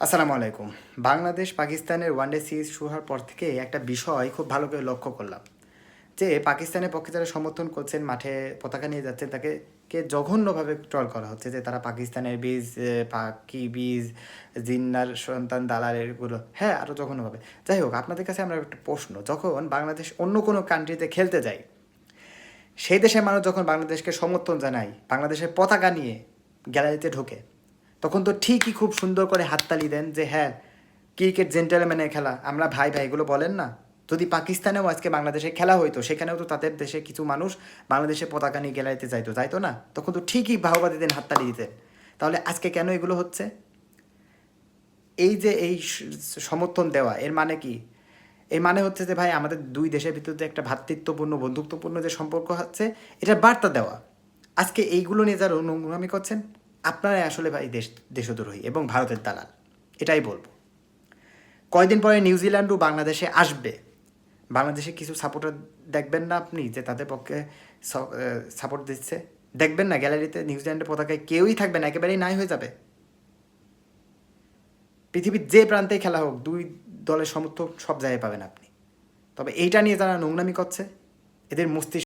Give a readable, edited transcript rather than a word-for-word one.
আসসালামু আলাইকুম। বাংলাদেশ পাকিস্তানের ওয়ানডে সিরিজ শুরু হওয়ার পর থেকে একটা বিষয় খুব ভালো করে লক্ষ্য করলাম যে পাকিস্তানের পক্ষে যারা সমর্থন করছেন, মাঠে পতাকা নিয়ে যাচ্ছেন, তাকে জঘন্যভাবে ট্রল করা হচ্ছে যে তারা পাকিস্তানের বীজ, পাকি বীজ, জিন্নার সন্তান, দালাল, এগুলো, হ্যাঁ, আরও জঘন্যভাবে। যাই হোক, আপনাদের কাছে আমরা একটা প্রশ্ন, যখন বাংলাদেশ অন্য কোনো কান্ট্রিতে খেলতে যায়, সেই দেশের মানুষ যখন বাংলাদেশকে সমর্থন জানায়, বাংলাদেশের পতাকা নিয়ে গ্যালারিতে ঢোকে, তখন তো ঠিকই খুব সুন্দর করে হাততালি দেন যে হ্যাঁ, ক্রিকেট জেন্টেলম্যানের খেলা, আমরা ভাই ভাই, এগুলো বলেন না? যদি পাকিস্তানেও আজকে বাংলাদেশে খেলা হইতো, সেখানেও তো তাদের দেশে কিছু মানুষ বাংলাদেশের পতাকা নিয়ে গ্যালারিতে যাইতো না? তখন তো ঠিকই বাহবা দিতেন, হাততালি দিতেন। তাহলে আজকে কেন এগুলো হচ্ছে? এই যে এই সমর্থন দেওয়া, এর মানে কি? এর মানে হচ্ছে যে ভাই, আমাদের দুই দেশের ভিতর যে একটা ভ্রাতৃত্বপূর্ণ, বন্ধুত্বপূর্ণ যে সম্পর্ক হচ্ছে, এটার বার্তা দেওয়া। আজকে এইগুলো নিয়ে যারা নোংরামি করছেন, আপনারাই আসলে ভাই দেশদ্রোহী এবং ভারতের দালাল, এটাই বলবো। কয়দিন পরে নিউজিল্যান্ডও বাংলাদেশে আসবে। বাংলাদেশে কিছু সাপোর্টার দেখবেন না আপনি যে তাদের পক্ষে সাপোর্ট দিচ্ছে? দেখবেন না গ্যালারিতে নিউজিল্যান্ডের পতাকায় কেউই থাকবে না, একেবারেই নাই হয়ে যাবে। পৃথিবীর যে প্রান্তেই খেলা হোক, দুই দলের সমর্থক সব জায়গায় পাবেন আপনি। তবে এইটা নিয়ে যারা নোংরামি করছে, এদের মস্তিষ্ক